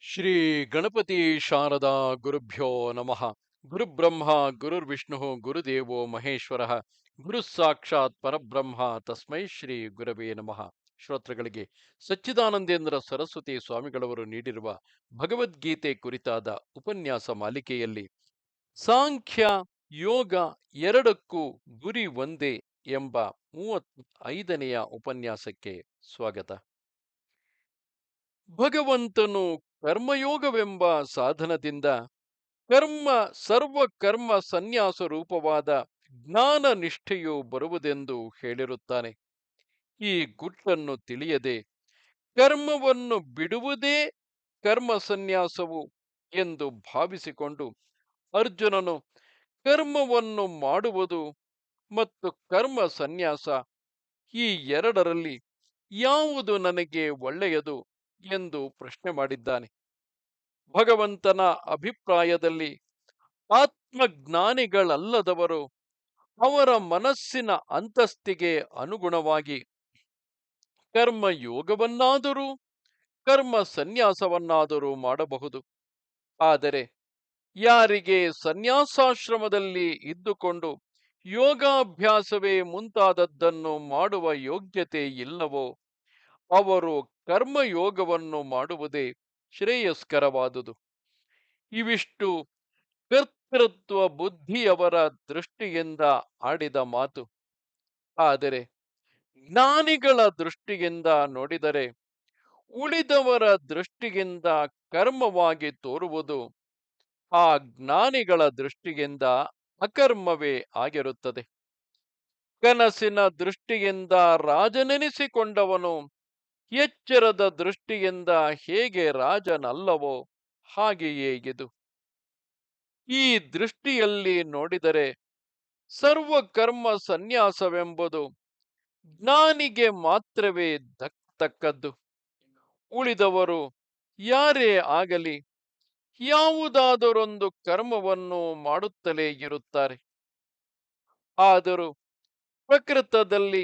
ಶ್ರೀ ಗಣಪತಿ ಶಾರದಾ ಗುರುಭ್ಯೋ ನಮಃ. ಗುರುಬ್ರಹ್ಮ ಗುರುರ್ವಿಷ್ಣು ಗುರುದೇವೋ ಮಹೇಶ್ವರ. ಗುರು ಸಾಕ್ಷಾತ್ ಪರಬ್ರಹ್ಮ ತಸ್ಮೈ ಶ್ರೀ ಗುರವೇ ನಮಃ. ಶ್ರೋತೃಗಳಿಗೆ ಸಚ್ಚಿದಾನಂದೇಂದ್ರ ಸರಸ್ವತಿ ಸ್ವಾಮಿಗಳವರು ನೀಡಿರುವ ಭಗವದ್ಗೀತೆ ಕುರಿತಾದ ಉಪನ್ಯಾಸ ಮಾಲಿಕೆಯಲ್ಲಿ ಸಾಂಖ್ಯ ಯೋಗ ಎರಡಕ್ಕೂ ಗುರಿ ಒಂದೇ ಎಂಬ 35ನೆಯ ಉಪನ್ಯಾಸಕ್ಕೆ ಸ್ವಾಗತ. ಭಗವಂತನು ಕರ್ಮಯೋಗವೆಂಬ ಸಾಧನದಿಂದ ಸರ್ವ ಕರ್ಮ ಸನ್ಯಾಸ ರೂಪವಾದ ಜ್ಞಾನ ನಿಷ್ಠೆಯು ಬರುವುದೆಂದು ಹೇಳಿರುತ್ತಾನೆ. ಈ ಗುಟ್ಟನ್ನು ತಿಳಿಯದೆ ಕರ್ಮವನ್ನು ಬಿಡುವುದೇ ಕರ್ಮ ಸನ್ಯಾಸವು ಎಂದು ಭಾವಿಸಿಕೊಂಡು ಅರ್ಜುನನು ಕರ್ಮವನ್ನು ಮಾಡುವುದು ಮತ್ತು ಕರ್ಮ ಸನ್ಯಾಸ ಈ ಎರಡರಲ್ಲಿ ಯಾವುದು ನನಗೆ ಒಳ್ಳೆಯದು ಎಂದು ಪ್ರಶ್ನೆ ಮಾಡಿದ್ದಾನೆ. ಭಗವಂತನ ಅಭಿಪ್ರಾಯದಲ್ಲಿ ಆತ್ಮಜ್ಞಾನಿಗಳಲ್ಲದವರು ಅವರ ಮನಸ್ಸಿನ ಅಂತಸ್ತಿಗೆ ಅನುಗುಣವಾಗಿ ಕರ್ಮ ಯೋಗವನ್ನಾದರೂ ಕರ್ಮ ಸನ್ಯಾಸವನ್ನಾದರೂ ಮಾಡಬಹುದು. ಆದರೆ ಯಾರಿಗೆ ಸನ್ಯಾಸಾಶ್ರಮದಲ್ಲಿ ಇದ್ದುಕೊಂಡು ಯೋಗಾಭ್ಯಾಸವೇ ಮುಂತಾದದ್ದನ್ನು ಮಾಡುವ ಯೋಗ್ಯತೆ ಇಲ್ಲವೋ ಅವರು ಕರ್ಮಯೋಗವನ್ನು ಮಾಡುವುದೇ ಶ್ರೇಯಸ್ಕರವಾದುದು. ಇವಿಷ್ಟು ಕರ್ತೃತ್ವ ಬುದ್ಧಿಯವರ ದೃಷ್ಟಿಯಿಂದ ಆಡಿದ ಮಾತು. ಆದರೆ ಜ್ಞಾನಿಗಳ ದೃಷ್ಟಿಯಿಂದ ನೋಡಿದರೆ ಉಳಿದವರ ದೃಷ್ಟಿಯಿಂದ ಕರ್ಮವಾಗಿ ತೋರುವುದು ಆ ಜ್ಞಾನಿಗಳ ದೃಷ್ಟಿಯಿಂದ ಅಕರ್ಮವೇ ಆಗಿರುತ್ತದೆ. ಕನಸಿನ ದೃಷ್ಟಿಯಿಂದ ರಾಜನೆನಿಸಿಕೊಂಡವನು ಎಚ್ಚರದ ದೃಷ್ಟಿಯಿಂದ ಹೇಗೆ ರಾಜನಲ್ಲವೋ ಹಾಗೆಯೇ ಇದು. ಈ ದೃಷ್ಟಿಯಲ್ಲಿ ನೋಡಿದರೆ ಸರ್ವಕರ್ಮ ಸನ್ಯಾಸವೆಂಬುದು ಜ್ಞಾನಿಗೆ ಮಾತ್ರವೇ ದಕ್ಕತಕ್ಕದ್ದು. ಉಳಿದವರು ಯಾರೇ ಆಗಲಿ ಯಾವುದಾದರೊಂದು ಕರ್ಮವನ್ನು ಮಾಡುತ್ತಲೇ ಇರುತ್ತಾರೆ. ಆದರೂ ಪ್ರಕೃತದಲ್ಲಿ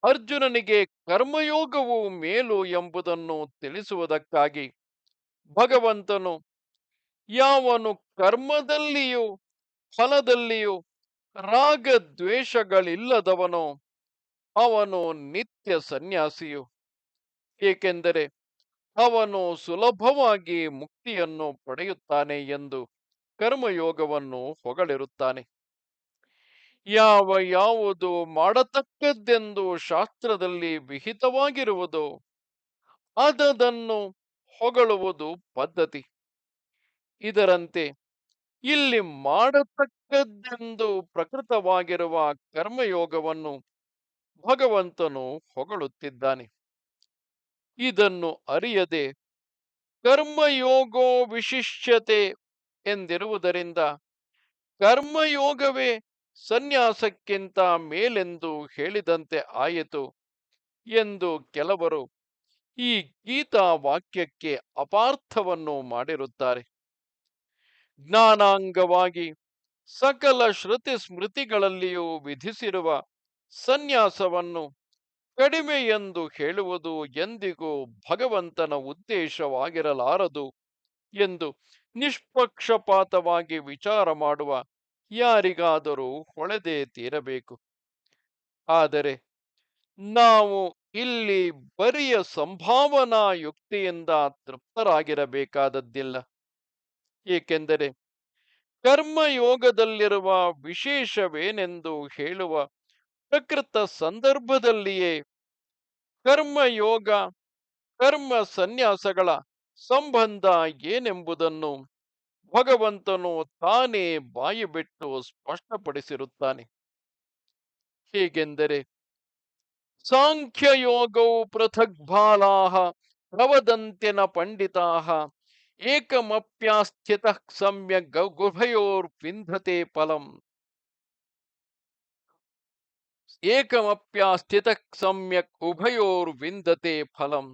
ಅರ್ಜುನನಿಗೆ ಕರ್ಮಯೋಗವು ಮೇಲು ಎಂಬುದನ್ನು ತಿಳಿಸುವುದಕ್ಕಾಗಿ ಭಗವಂತನು ಯಾವನು ಕರ್ಮದಲ್ಲಿಯೂ ಫಲದಲ್ಲಿಯೂ ರಾಗದ್ವೇಷಗಳಿಲ್ಲದವನೋ ಅವನು ನಿತ್ಯ ಸನ್ಯಾಸಿಯು. ಏಕೆಂದರೆ ಅವನು ಸುಲಭವಾಗಿ ಮುಕ್ತಿಯನ್ನು ಪಡೆಯುತ್ತಾನೆ ಎಂದು ಕರ್ಮಯೋಗವನ್ನು ಹೊಗಳಿರುತ್ತಾನೆ. ಯಾವುದು ಮಾಡತಕ್ಕದ್ದೆಂದು ಶಾಸ್ತ್ರದಲ್ಲಿ ವಿಹಿತವಾಗಿರುವುದೋ ಅದನ್ನು ಹೊಗಳುವುದು ಪದ್ಧತಿ. ಇದರಂತೆ ಇಲ್ಲಿ ಮಾಡತಕ್ಕದ್ದೆಂದು ಪ್ರಕೃತವಾಗಿರುವ ಕರ್ಮಯೋಗವನ್ನು ಭಗವಂತನು ಹೊಗಳುತ್ತಿದ್ದಾನೆ. ಇದನ್ನು ಅರಿಯದೆ ಕರ್ಮಯೋಗೋ ವಿಶಿಷ್ಯತೆ ಎಂದಿರುವುದರಿಂದ ಕರ್ಮಯೋಗವೇ ಸನ್ಯಾಸಕ್ಕಿಂತ ಮೇಲೆಂದು ಹೇಳಿದಂತೆ ಆಯಿತು ಎಂದು ಕೆಲವರು ಈ ಗೀತಾ ವಾಕ್ಯಕ್ಕೆ ಅಪಾರ್ಥವನ್ನು ಮಾಡಿರುತ್ತಾರೆ. ಜ್ಞಾನಾಂಗವಾಗಿ ಸಕಲ ಶ್ರುತಿ ಸ್ಮೃತಿಗಳಲ್ಲಿಯೂ ವಿಧಿಸಿರುವ ಸನ್ಯಾಸವನ್ನು ಕಡಿಮೆ ಎಂದು ಹೇಳುವುದು ಎಂದಿಗೂ ಭಗವಂತನ ಉದ್ದೇಶವಾಗಿರಲಾರದು ಎಂದು ನಿಷ್ಪಕ್ಷಪಾತವಾಗಿ ವಿಚಾರ ಮಾಡುವ ಯಾರಿಗಾದರೂ ಹೊಳೆದೇ ತೀರಬೇಕು. ಆದರೆ ನಾವು ಇಲ್ಲಿ ಬರಿಯ ಸಂಭಾವನಾ ಯುಕ್ತಿಯಿಂದ ತೃಪ್ತರಾಗಿರಬೇಕಾದದ್ದಿಲ್ಲ. ಏಕೆಂದರೆ ಕರ್ಮಯೋಗದಲ್ಲಿರುವ ವಿಶೇಷವೇನೆಂದು ಹೇಳುವ ಪ್ರಕೃತ ಸಂದರ್ಭದಲ್ಲಿಯೇ ಕರ್ಮಯೋಗ ಕರ್ಮ ಸನ್ಯಾಸಗಳ ಸಂಬಂಧ ಏನೆಂಬುದನ್ನು ಭಗವಂತನು ತಾನೇ ಬಾಯಿ ಬಿಟ್ಟು ಸ್ಪಷ್ಟಪಡಿಸಿರುತ್ತಾನೆ. ಹೇಗೆಂದರೆ ಸಾಂಖ್ಯಯೋಗೌ ಪೃಥಕ್ ಬಾಲಾಹ ಪ್ರವದಂತ್ಯನ ಪಂಡಿತಾಹ ಏಕಮಪ್ಯಾಸ್ಥಿತ ಸಮ್ಯಕ್ ಉಭಯೋರ್ವಿಂದತೆ ಫಲಂ. ಏಕಮಪ್ಯಾಸ್ಥಿತ ಸಮ್ಯಕ್ ಉಭಯೋರ್ವಿಂದತೆ ಫಲಂ.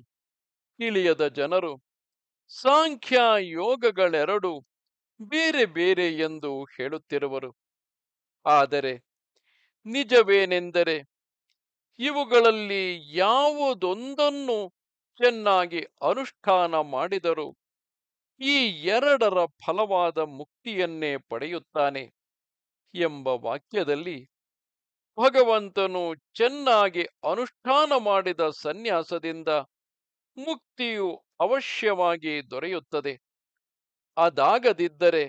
ತಿಳಿಯದ ಜನರು ಸಾಂಖ್ಯ ಯೋಗಗಳೆರಡು ಬೇರೆ ಬೇರೆ ಎಂದು ಹೇಳುತ್ತಿರುವರು. ಆದರೆ ನಿಜವೇನೆಂದರೆ ಇವುಗಳಲ್ಲಿ ಯಾವುದೊಂದನ್ನು ಚೆನ್ನಾಗಿ ಅನುಷ್ಠಾನ ಮಾಡಿದರೂ ಈ ಎರಡರ ಫಲವಾದ ಮುಕ್ತಿಯನ್ನೇ ಪಡೆಯುತ್ತಾನೆ ಎಂಬ ವಾಕ್ಯದಲ್ಲಿ ಭಗವಂತನು ಚೆನ್ನಾಗಿ ಅನುಷ್ಠಾನ ಮಾಡಿದ ಸನ್ಯಾಸದಿಂದ ಮುಕ್ತಿಯು ಅವಶ್ಯವಾಗಿ ದೊರೆಯುತ್ತದೆ. ಅದಾಗದಿದ್ದರೆ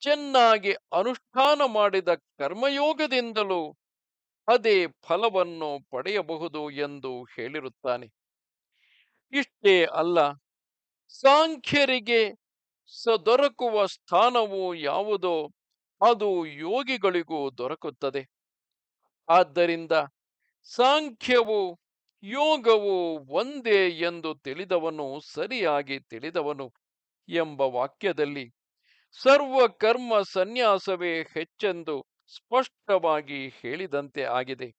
ಚೆನ್ನಾಗಿ ಅನುಷ್ಠಾನ ಮಾಡಿದ ಕರ್ಮಯೋಗದಿಂದಲೂ ಅದೇ ಫಲವನ್ನು ಪಡೆಯಬಹುದು ಎಂದು ಹೇಳಿರುತ್ತಾನೆ. ಇಷ್ಟೇ ಅಲ್ಲ, ಸಾಂಖ್ಯರಿಗೆ ದೊರಕುವ ಸ್ಥಾನವು ಯಾವುದೋ ಅದು ಯೋಗಿಗಳಿಗೂ ದೊರಕುತ್ತದೆ. ಆದ್ದರಿಂದ ಸಾಂಖ್ಯವು ಯೋಗವು ಒಂದೇ ಎಂದು ತಿಳಿದವನು ಸರಿಯಾಗಿ ತಿಳಿದವನು ಎಂಬ ವಾಕ್ಯದಲ್ಲಿ ಸರ್ವ ಕರ್ಮ ಸನ್ಯಾಸವೇ ಹೆಚ್ಚೆಂದು ಸ್ಪಷ್ಟವಾಗಿ ಹೇಳಿದಂತೆ ಆಗಿದೆ.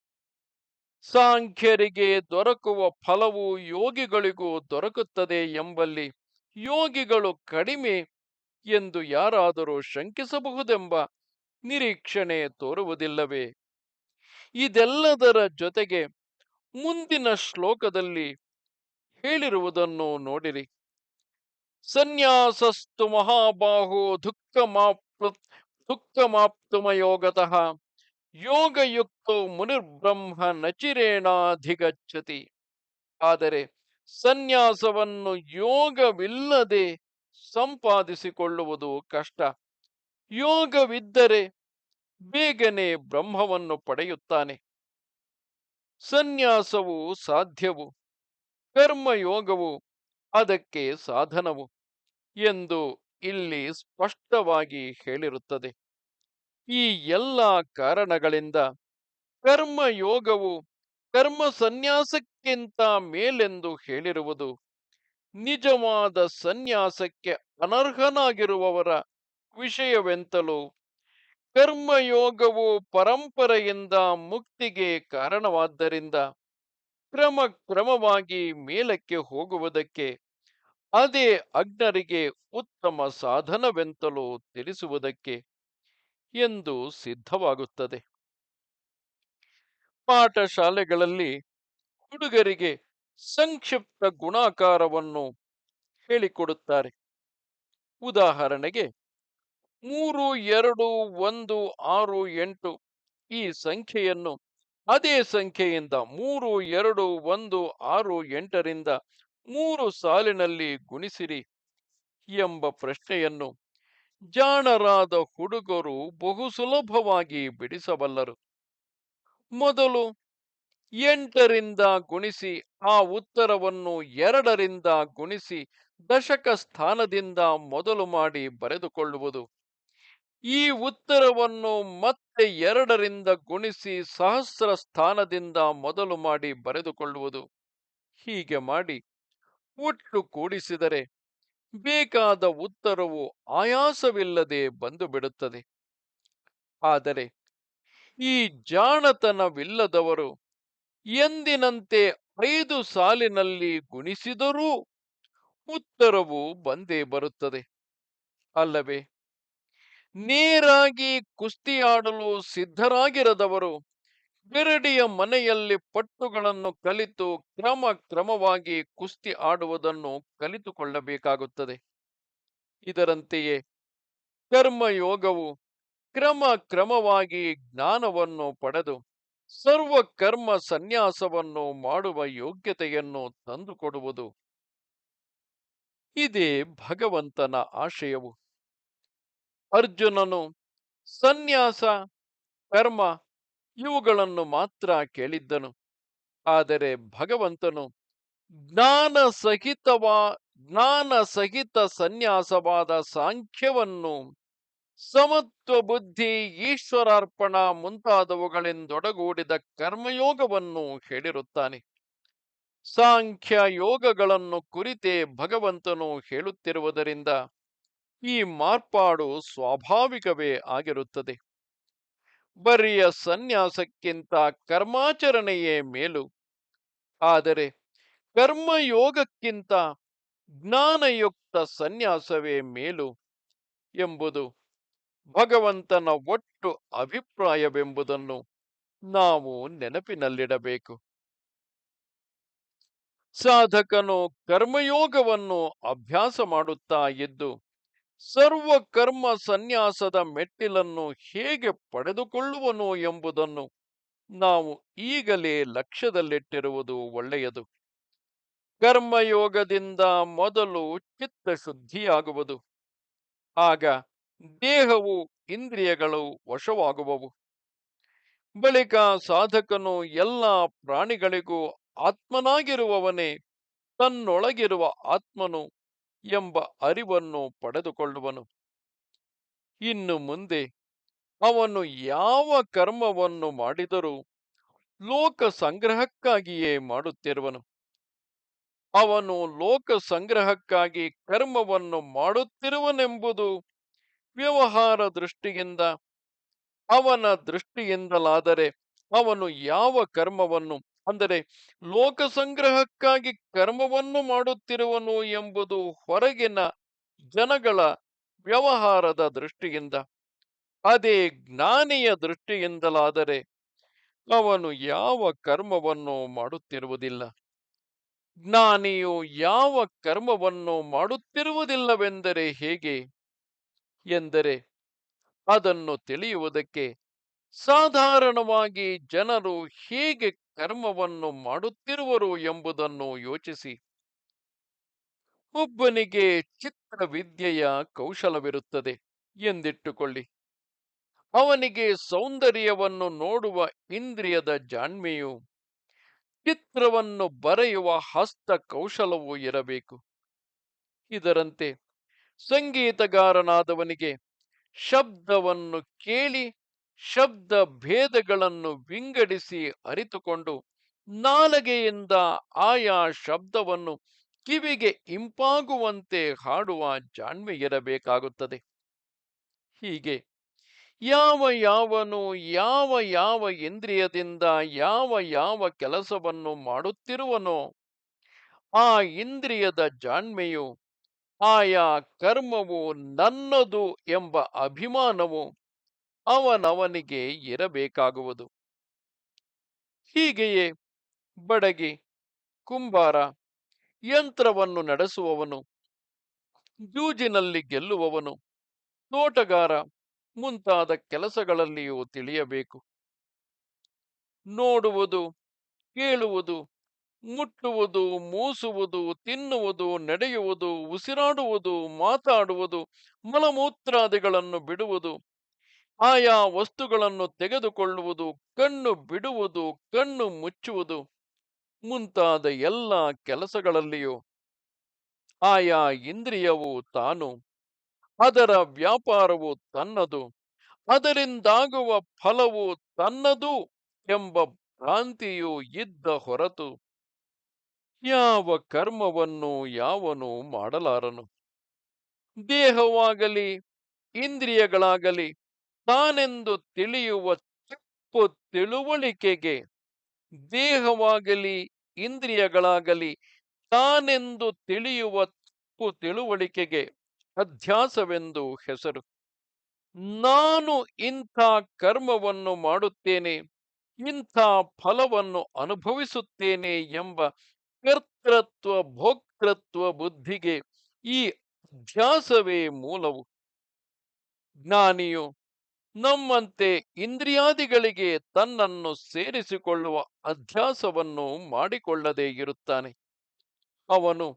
ಸಾಂಖ್ಯರಿಗೆ ದೊರಕುವ ಫಲವು ಯೋಗಿಗಳಿಗೂ ದೊರಕುತ್ತದೆ ಎಂಬಲ್ಲಿ ಯೋಗಿಗಳು ಕಡಿಮೆ ಎಂದು ಯಾರಾದರೂ ಶಂಕಿಸಬಹುದೆಂಬ ನಿರೀಕ್ಷಣೆ ತೋರುವುದಿಲ್ಲವೇ? ಇದೆಲ್ಲದರ ಜೊತೆಗೆ ಮುಂದಿನ ಶ್ಲೋಕದಲ್ಲಿ ಹೇಳಿರುವುದನ್ನು ನೋಡಿರಿ. ಸನ್ಯಾಸಸ್ತು ಮಹಾಬಾಹೋ ದುಃಖಮಾಪ್ತುಮಯೋಗತಃ ಯೋಗಯುಕ್ತೋ ಮುನಿರ್ಬ್ರಹ್ಮ ನಚಿರೇಣಾಧಿಗಚ್ಚತಿ. ಆದರೆ ಸನ್ಯಾಸವನ್ನು ಯೋಗವಿಲ್ಲದೆ ಸಂಪಾದಿಸಿಕೊಳ್ಳುವುದು ಕಷ್ಟ. ಯೋಗವಿದ್ದರೆ ಬೇಗನೆ ಬ್ರಹ್ಮವನ್ನು ಪಡೆಯುತ್ತಾನೆ. ಸನ್ಯಾಸವು ಸಾಧ್ಯವು, ಕರ್ಮಯೋಗವು ಅದಕ್ಕೆ ಸಾಧನವು ಎಂದು ಇಲ್ಲಿ ಸ್ಪಷ್ಟವಾಗಿ ಹೇಳಿರುತ್ತದೆ. ಈ ಎಲ್ಲ ಕಾರಣಗಳಿಂದ ಕರ್ಮಯೋಗವು ಕರ್ಮ ಸನ್ಯಾಸಕ್ಕಿಂತ ಮೇಲೆಂದು ಹೇಳಿರುವುದು ನಿಜವಾದ ಸನ್ಯಾಸಕ್ಕೆ ಅನರ್ಹನಾಗಿರುವವರ ವಿಷಯವೆಂತಲೂ, ಕರ್ಮಯೋಗವು ಪರಂಪರೆಯಿಂದ ಮುಕ್ತಿಗೆ ಕಾರಣವಾದ್ದರಿಂದ ಕ್ರಮವಾಗಿ ಮೇಲಕ್ಕೆ ಹೋಗುವುದಕ್ಕೆ ಅದೇ ಅಜ್ಞರಿಗೆ ಉತ್ತಮ ಸಾಧನವೆಂತಲೂ ತಿಳಿಸುವುದಕ್ಕೆ ಎಂದು ಸಿದ್ಧವಾಗುತ್ತದೆ. ಪಾಠಶಾಲೆಗಳಲ್ಲಿ ಹುಡುಗರಿಗೆ ಸಂಕ್ಷಿಪ್ತ ಗುಣಾಕಾರವನ್ನು ಹೇಳಿಕೊಡುತ್ತಾರೆ. ಉದಾಹರಣೆಗೆ 3, 2, 1, 6, 8 ಈ ಸಂಖ್ಯೆಯನ್ನು ಅದೇ ಸಂಖ್ಯೆಯಿಂದ 3, 2, 1, 6, 8ರಿಂದ 3 ಸಾಲಿನಲ್ಲಿ ಗುಣಿಸಿರಿ ಎಂಬ ಪ್ರಶ್ನೆಯನ್ನು ಜಾಣರಾದ ಹುಡುಗರು ಬಹು ಸುಲಭವಾಗಿ ಬಿಡಿಸಬಲ್ಲರು. ಮೊದಲು 8ರಿಂದ ಗುಣಿಸಿ ಆ ಉತ್ತರವನ್ನು 2ರಿಂದ ಗುಣಿಸಿ ದಶಕ ಸ್ಥಾನದಿಂದ ಮೊದಲು ಮಾಡಿ ಬರೆದುಕೊಳ್ಳುವುದು. ಈ ಉತ್ತರವನ್ನು ಮತ್ತೆ 2ರಿಂದ ಗುಣಿಸಿ ಸಹಸ್ರ ಸ್ಥಾನದಿಂದ ಮೊದಲು ಮಾಡಿ ಬರೆದುಕೊಳ್ಳುವುದು. ಹೀಗೆ ಮಾಡಿ ಒಟ್ಟು ಕೂಡಿಸಿದರೆ ಬೇಕಾದ ಉತ್ತರವು ಆಯಾಸವಿಲ್ಲದೆ ಬಂದು ಬಿಡುತ್ತದೆ. ಆದರೆ ಈ ಜಾಣತನವಿಲ್ಲದವರು ಎಂದಿನಂತೆ 5 ಸಾಲಿನಲ್ಲಿ ಗುಣಿಸಿದರೂ ಉತ್ತರವು ಬಂದೇ ಬರುತ್ತದೆ ಅಲ್ಲವೇ? ನೇರಾಗಿ ಕುಸ್ತಿಯಾಡಲು ಸಿದ್ಧರಾಗಿರದವರು ಗರಡಿಯ ಮನೆಯಲ್ಲಿ ಪಟ್ಟುಗಳನ್ನು ಕಲಿತು ಕ್ರಮವಾಗಿ ಕುಸ್ತಿ ಆಡುವುದನ್ನು ಕಲಿತುಕೊಳ್ಳಬೇಕಾಗುತ್ತದೆ. ಇದರಂತೆಯೇ ಕರ್ಮಯೋಗವು ಕ್ರಮವಾಗಿ ಜ್ಞಾನವನ್ನು ಪಡೆದು ಸರ್ವ ಕರ್ಮ ಸನ್ಯಾಸವನ್ನು ಮಾಡುವ ಯೋಗ್ಯತೆಯನ್ನು ತಂದುಕೊಡುವುದು. ಇದೇ ಭಗವಂತನ ಆಶಯವು. ಅರ್ಜುನನು ಸನ್ಯಾಸ, ಕರ್ಮ ಇವುಗಳನ್ನು ಮಾತ್ರ ಕೇಳಿದ್ದನು. ಆದರೆ ಭಗವಂತನು ಜ್ಞಾನ ಸಹಿತ ಸನ್ಯಾಸವಾದ ಸಾಂಖ್ಯವನ್ನು ಸಮತ್ವ ಬುದ್ಧಿ, ಈಶ್ವರಾರ್ಪಣ ಮುಂತಾದವುಗಳಿಂದೊಡಗೂಡಿದ ಕರ್ಮಯೋಗವನ್ನು ಹೇಳಿರುತ್ತಾನೆ. ಸಾಂಖ್ಯ ಯೋಗಗಳನ್ನು ಕುರಿತೇ ಭಗವಂತನು ಹೇಳುತ್ತಿರುವುದರಿಂದ ಈ ಮಾರ್ಪಾಡು ಸ್ವಾಭಾವಿಕವೇ ಆಗಿರುತ್ತದೆ. ಬರಿಯ ಸನ್ಯಾಸಕ್ಕಿಂತ ಕರ್ಮಾಚರಣೆಯೇ ಮೇಲು. ಆದರೆ ಕರ್ಮಯೋಗಕ್ಕಿಂತ ಜ್ಞಾನಯುಕ್ತ ಸನ್ಯಾಸವೇ ಮೇಲು ಎಂಬುದು ಭಗವಂತನ ಒಟ್ಟು ಅಭಿಪ್ರಾಯವೆಂಬುದನ್ನು ನಾವು ನೆನಪಿನಲ್ಲಿಡಬೇಕು. ಸಾಧಕನು ಕರ್ಮಯೋಗವನ್ನು ಅಭ್ಯಾಸ ಮಾಡುತ್ತಾ ಇದ್ದು ಸರ್ವ ಕರ್ಮ ಸನ್ಯಾಸದ ಮೆಟ್ಟಿಲನ್ನು ಹೇಗೆ ಪಡೆದುಕೊಳ್ಳುವನು ಎಂಬುದನ್ನು ನಾವು ಈಗಲೇ ಲಕ್ಷ್ಯದಲ್ಲಿಟ್ಟಿರುವುದು ಒಳ್ಳೆಯದು. ಕರ್ಮಯೋಗದಿಂದ ಮೊದಲು ಚಿತ್ತ ಶುದ್ಧಿಯಾಗುವುದು. ಆಗ ದೇಹವು ಇಂದ್ರಿಯಗಳು ವಶವಾಗುವವು. ಬಳಿಕ ಸಾಧಕನು ಎಲ್ಲ ಪ್ರಾಣಿಗಳಿಗೂ ಆತ್ಮನಾಗಿರುವವನೇ ತನ್ನೊಳಗಿರುವ ಆತ್ಮನು ಎಂಬ ಅರಿವನ್ನು ಪಡೆದುಕೊಳ್ಳುವನು. ಇನ್ನು ಮುಂದೆ ಅವನು ಯಾವ ಕರ್ಮವನ್ನು ಮಾಡಿದರೂ ಲೋಕ ಸಂಗ್ರಹಕ್ಕಾಗಿಯೇ ಮಾಡುತ್ತಿರುವನು. ಅವನು ಲೋಕ ಸಂಗ್ರಹಕ್ಕಾಗಿ ಕರ್ಮವನ್ನು ಮಾಡುತ್ತಿರುವನೆಂಬುದು ವ್ಯವಹಾರ ದೃಷ್ಟಿಯಿಂದ ಅವನ ದೃಷ್ಟಿಯಿಂದಲಾದರೆ ಅವನು ಯಾವ ಕರ್ಮವನ್ನು, ಅಂದರೆ ಲೋಕ ಸಂಗ್ರಹಕ್ಕಾಗಿ ಕರ್ಮವನ್ನು ಮಾಡುತ್ತಿರುವನು ಎಂಬುದು ಹೊರಗಿನ ಜನಗಳ ವ್ಯವಹಾರದ ದೃಷ್ಟಿಯಿಂದ. ಅದೇ ಜ್ಞಾನಿಯ ದೃಷ್ಟಿಯಿಂದಲಾದರೆ ಅವನು ಯಾವ ಕರ್ಮವನ್ನು ಮಾಡುತ್ತಿರುವುದಿಲ್ಲ. ಜ್ಞಾನಿಯು ಯಾವ ಕರ್ಮವನ್ನು ಮಾಡುತ್ತಿರುವುದಿಲ್ಲವೆಂದರೆ ಹೇಗೆ ಎಂದರೆ, ಅದನ್ನು ತಿಳಿಯುವುದಕ್ಕೆ ಸಾಧಾರಣವಾಗಿ ಜನರು ಹೇಗೆ ಕರ್ಮವನ್ನು ಮಾಡುತ್ತಿರುವರು ಎಂಬುದನ್ನು ಯೋಚಿಸಿ. ಒಬ್ಬನಿಗೆ ಚಿತ್ರವಿದ್ಯೆಯ ಕೌಶಲವಿರುತ್ತದೆ ಎಂದಿಟ್ಟುಕೊಳ್ಳಿ. ಅವನಿಗೆ ಸೌಂದರ್ಯವನ್ನು ನೋಡುವ ಇಂದ್ರಿಯದ ಜಾಣ್ಮೆಯು, ಚಿತ್ರವನ್ನು ಬರೆಯುವ ಹಸ್ತ ಕೌಶಲವೂ ಇರಬೇಕು. ಇದರಂತೆ ಸಂಗೀತಗಾರನಾದವನಿಗೆ ಶಬ್ದವನ್ನು ಕೇಳಿ ಶಬ್ದ ಭೇದಗಳನ್ನು ವಿಂಗಡಿಸಿ ಅರಿತುಕೊಂಡು ನಾಲಗೆಯಿಂದ ಆಯಾ ಶಬ್ದವನ್ನು ಕಿವಿಗೆ ಇಂಪಾಗುವಂತೆ ಹಾಡುವ ಜಾಣ್ಮೆ ಇರಬೇಕಾಗುತ್ತದೆ. ಹೀಗೆ ಯಾವನು ಯಾವ ಯಾವ ಇಂದ್ರಿಯದಿಂದ ಯಾವ ಯಾವ ಕೆಲಸವನ್ನು ಮಾಡುತ್ತಿರುವನೋ ಆ ಇಂದ್ರಿಯದ ಜಾಣ್ಮೆಯು, ಆಯಾ ಕರ್ಮವು ನನ್ನದು ಎಂಬ ಅಭಿಮಾನವು ಅವನವನಿಗೆ ಇರಬೇಕಾಗುವುದು. ಹೀಗೆಯೇ ಬಡಗಿ, ಕುಂಬಾರ, ಯಂತ್ರವನ್ನು ನಡೆಸುವವನು, ಜೂಜಿನಲ್ಲಿ ಗೆಲ್ಲುವವನು, ತೋಟಗಾರ ಮುಂತಾದ ಕೆಲಸಗಳಲ್ಲಿಯೂ ತಿಳಿಯಬೇಕು. ನೋಡುವುದು, ಕೇಳುವುದು, ಮುಟ್ಟುವುದು, ಮೂಸುವುದು, ತಿನ್ನುವುದು, ನಡೆಯುವುದು, ಉಸಿರಾಡುವುದು, ಮಾತಾಡುವುದು, ಮಲಮೂತ್ರಾದಿಗಳನ್ನು ಬಿಡುವುದು, ಆಯಾ ವಸ್ತುಗಳನ್ನು ತೆಗೆದುಕೊಳ್ಳುವುದು, ಕಣ್ಣು ಬಿಡುವುದು, ಕಣ್ಣು ಮುಚ್ಚುವುದು ಮುಂತಾದ ಎಲ್ಲ ಕೆಲಸಗಳಲ್ಲಿಯೂ ಆಯಾ ಇಂದ್ರಿಯವು ತಾನು, ಅದರ ವ್ಯಾಪಾರವು ತನ್ನದು, ಅದರಿಂದಾಗುವ ಫಲವು ತನ್ನದು ಎಂಬ ಭ್ರಾಂತಿಯು ಇದ್ದ ಹೊರತು ಯಾವ ಕರ್ಮವನ್ನು ಯಾವನು ಮಾಡಲಾರನು. ದೇಹವಾಗಲಿ ಇಂದ್ರಿಯಗಳಾಗಲಿ ತಾನೆಂದು ತಿಳಿಯುವ ಚಿಪ್ಪು ತಿಳುವಳಿಕೆಗೆ, ದೇಹವಾಗಲಿ ಇಂದ್ರಿಯಗಳಾಗಲಿ ತಾನೆಂದು ತಿಳಿಯುವ ಚಿಪ್ಪು ತಿಳುವಳಿಕೆಗೆ ಅಧ್ಯಾಸವೆಂದು ಹೆಸರು. ನಾನು ಇಂಥ ಕರ್ಮವನ್ನು ಮಾಡುತ್ತೇನೆ, ಇಂಥ ಫಲವನ್ನು ಅನುಭವಿಸುತ್ತೇನೆ ಎಂಬ ಕರ್ತೃತ್ವ ಭೋಕ್ತೃತ್ವ ಬುದ್ಧಿಗೆ ಈ ಅಧ್ಯಾಸವೇ ಮೂಲವು. ಜ್ಞಾನಿಯು ನಮ್ಮಂತೆ ಇಂದ್ರಿಯಾದಿಗಳಿಗೆ ತನ್ನನ್ನು ಸೇರಿಸಿಕೊಳ್ಳುವ ಅಧ್ಯಾಸವನ್ನು ಮಾಡಿಕೊಳ್ಳದೇ ಇರುತ್ತಾನೆ. ಅವನು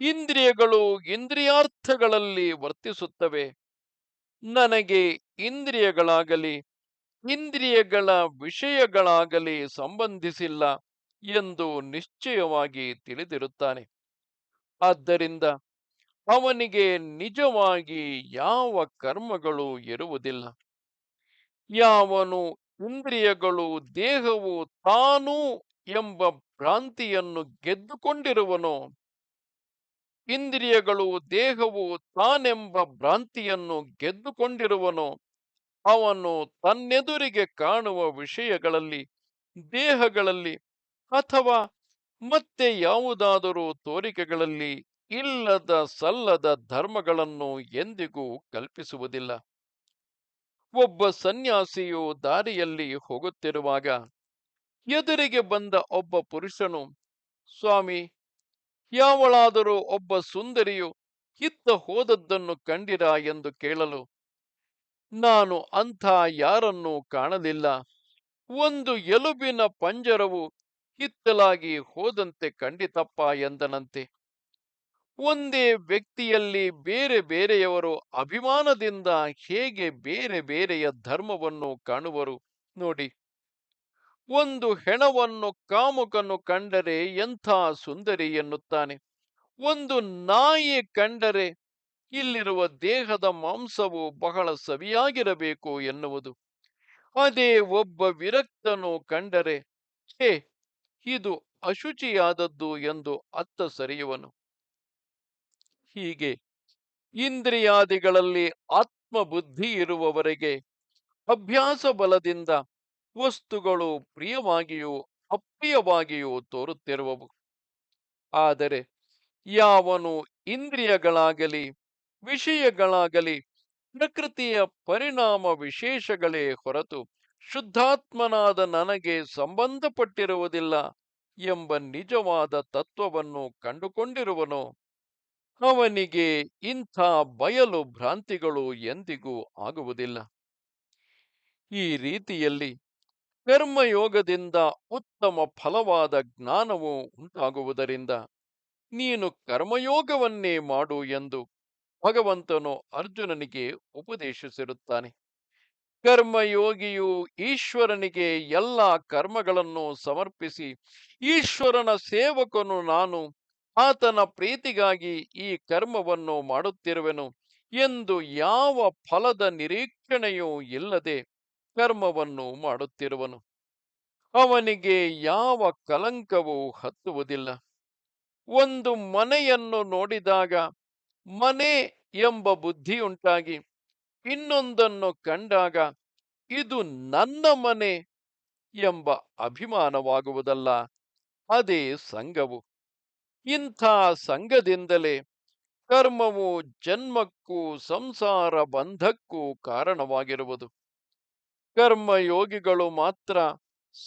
ಇಂದ್ರಿಯಗಳು ಇಂದ್ರಿಯಾರ್ಥಗಳಲ್ಲಿ ವರ್ತಿಸುತ್ತವೆ, ನನಗೆ ಇಂದ್ರಿಯಗಳಾಗಲಿ ಇಂದ್ರಿಯಗಳ ವಿಷಯಗಳಾಗಲಿ ಸಂಬಂಧಿಸಿಲ್ಲ ಎಂದು ನಿಶ್ಚಯವಾಗಿ ತಿಳಿದಿರುತ್ತಾನೆ. ಆದ್ದರಿಂದ ಅವನಿಗೆ ನಿಜವಾಗಿ ಯಾವ ಕರ್ಮಗಳು ಇರುವುದಿಲ್ಲ. ಯಾವನು ಇಂದ್ರಿಯಗಳು ದೇಹವು ತಾನು ಎಂಬ ಭ್ರಾಂತಿಯನ್ನು ಗೆದ್ದುಕೊಂಡಿರುವನೋ, ಇಂದ್ರಿಯಗಳು ದೇಹವು ತಾನೆಂಬ ಭ್ರಾಂತಿಯನ್ನು ಗೆದ್ದುಕೊಂಡಿರುವನೋ, ಅವನು ತನ್ನೆದುರಿಗೆ ಕಾಣುವ ವಿಷಯಗಳಲ್ಲಿ, ದೇಹಗಳಲ್ಲಿ ಅಥವಾ ಮತ್ತೆ ಯಾವುದಾದರೂ ತೋರಿಕೆಗಳಲ್ಲಿ ಇಲ್ಲದ ಸಲ್ಲದ ಧರ್ಮಗಳನ್ನು ಎಂದಿಗೂ ಕಲ್ಪಿಸುವುದಿಲ್ಲ. ಒಬ್ಬ ಸನ್ಯಾಸಿಯು ದಾರಿಯಲ್ಲಿ ಹೋಗುತ್ತಿರುವಾಗ ಎದುರಿಗೆ ಬಂದ ಒಬ್ಬ ಪುರುಷನು, ಸ್ವಾಮಿ, ಯಾವಳಾದರೂ ಒಬ್ಬ ಸುಂದರಿಯು ಇತ್ತ ಹೋದದ್ದನ್ನು ಕಂಡಿರಾ ಎಂದು ಕೇಳಲು, ನಾನು ಅಂಥ ಯಾರನ್ನೂ ಕಾಣಲಿಲ್ಲ. ಒಂದು ಎಲುಬಿನ ಪಂಜರವು ಹಿತ್ತಲಾಗಿ ಹೋದಂತೆ ಕಂಡಿತಪ್ಪ ಎಂದನಂತೆ. ಒಂದೇ ವ್ಯಕ್ತಿಯಲ್ಲಿ ಬೇರೆ ಬೇರೆಯವರು ಅಭಿಮಾನದಿಂದ ಹೇಗೆ ಬೇರೆ ಬೇರೆಯ ಧರ್ಮವನ್ನು ಕಾಣುವರು ನೋಡಿ. ಒಂದು ಹೆಣವನ್ನು ಕಾಮುಕನು ಕಂಡರೆ ಎಂಥ ಸುಂದರಿ ಎನ್ನುತ್ತಾನೆ. ಒಂದು ನಾಯಿ ಕಂಡರೆ ಇಲ್ಲಿರುವ ದೇಹದ ಮಾಂಸವು ಬಹಳ ಸವಿಯಾಗಿರಬೇಕು ಎನ್ನುವುದು. ಅದೇ ಒಬ್ಬ ವಿರಕ್ತನು ಕಂಡರೆ, ಹೇ, ಇದು ಅಶುಚಿಯಾದದ್ದು ಎಂದು ಅತ್ತ ಸರಿಯುವನು. ಹೀಗೆ ಇಂದ್ರಿಯಾದಿಗಳಲ್ಲಿ ಆತ್ಮಬುದ್ಧಿ ಇರುವವರೆಗೆ ಅಭ್ಯಾಸ ಬಲದಿಂದ ವಸ್ತುಗಳು ಪ್ರಿಯವಾಗಿಯೂ ಅಪ್ರಿಯವಾಗಿಯೂ ತೋರುತ್ತಿರುವವು. ಆದರೆ ಯಾವನು ಇಂದ್ರಿಯಗಳಾಗಲಿ ವಿಷಯಗಳಾಗಲಿ ಪ್ರಕೃತಿಯ ಪರಿಣಾಮ ವಿಶೇಷಗಳೇ ಹೊರತು ಶುದ್ಧಾತ್ಮನಾದ ನನಗೆ ಸಂಬಂಧಪಟ್ಟಿರುವುದಿಲ್ಲ ಎಂಬ ನಿಜವಾದ ತತ್ವವನ್ನು ಕಂಡುಕೊಂಡಿರುವನೋ ಅವನಿಗೆ ಇಂಥ ಬಯಲು ಭ್ರಾಂತಿಗಳು ಎಂದಿಗೂ ಆಗುವುದಿಲ್ಲ. ಈ ರೀತಿಯಲ್ಲಿ ಕರ್ಮಯೋಗದಿಂದ ಉತ್ತಮ ಫಲವಾದ ಜ್ಞಾನವು ಉಂಟಾಗುವುದರಿಂದ ನೀನು ಕರ್ಮಯೋಗವನ್ನೇ ಮಾಡು ಎಂದು ಭಗವಂತನು ಅರ್ಜುನನಿಗೆ ಉಪದೇಶಿಸಿರುತ್ತಾನೆ. ಕರ್ಮಯೋಗಿಯು ಈಶ್ವರನಿಗೆ ಎಲ್ಲ ಕರ್ಮಗಳನ್ನು ಸಮರ್ಪಿಸಿ, ಈಶ್ವರನ ಸೇವಕನು ನಾನು, ಆತನ ಪ್ರೀತಿಗಾಗಿ ಈ ಕರ್ಮವನ್ನು ಮಾಡುತ್ತಿರುವೆನು ಎಂದು ಯಾವ ಫಲದ ನಿರೀಕ್ಷಣೆಯೂ ಇಲ್ಲದೆ ಕರ್ಮವನ್ನು ಮಾಡುತ್ತಿರುವನು. ಅವನಿಗೆ ಯಾವ ಕಲಂಕವೂ ಹತ್ತುವುದಿಲ್ಲ. ಒಂದು ಮನೆಯನ್ನು ನೋಡಿದಾಗ ಮನೆ ಎಂಬ ಬುದ್ಧಿಯುಂಟಾಗಿ ಇನ್ನೊಂದನ್ನು ಕಂಡಾಗ ಇದು ನನ್ನ ಮನೆ ಎಂಬ ಅಭಿಮಾನವಾಗುವುದಲ್ಲ, ಅದೇ ಸಂಘವು. ಇಂಥ ಸಂಘದಿಂದಲೇ ಕರ್ಮವು ಜನ್ಮಕ್ಕೂ ಸಂಸಾರ ಬಂಧಕ್ಕೂ ಕಾರಣವಾಗಿರುವುದು. ಕರ್ಮಯೋಗಿಗಳು ಮಾತ್ರ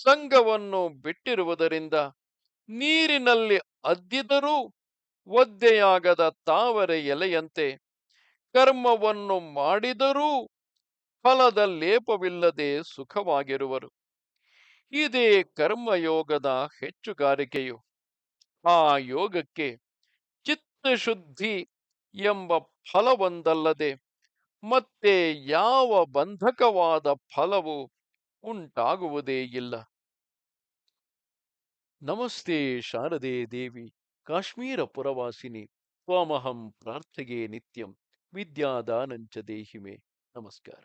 ಸಂಘವನ್ನು ಬಿಟ್ಟಿರುವುದರಿಂದ ನೀರಿನಲ್ಲಿ ಅದ್ದಿದರೂ ಒದ್ದೆಯಾಗದ ತಾವರೆ ಎಲೆಯಂತೆ ಕರ್ಮವನ್ನು ಮಾಡಿದರೂ ಫಲದ ಲೇಪವಿಲ್ಲದೆ ಸುಖವಾಗಿರುವರು. ಇದೇ ಕರ್ಮಯೋಗದ ಹೆಚ್ಚುಗಾರಿಕೆಯು. ಆ ಯೋಗಕ್ಕೆ ಚಿತ್ತಶುದ್ಧಿ ಎಂಬ ಫಲವೊಂದಲ್ಲದೆ ಮತ್ತೆ ಯಾವ ಬಂಧಕವಾದ ಫಲವು ಉಂಟಾಗುವುದೇ ಇಲ್ಲ. ನಮಸ್ತೆ ಶಾರದೆ ದೇವಿ, ಕಾಶ್ಮೀರ ಪುರವಾಸಿನಿ, ತ್ವಾಮಹಂ ಪ್ರಾರ್ಥೆಗೆ ನಿತ್ಯಂ, ವಿದ್ಯಾದಾನಂಚ ದೇಹಿಮೆ. ನಮಸ್ಕಾರ.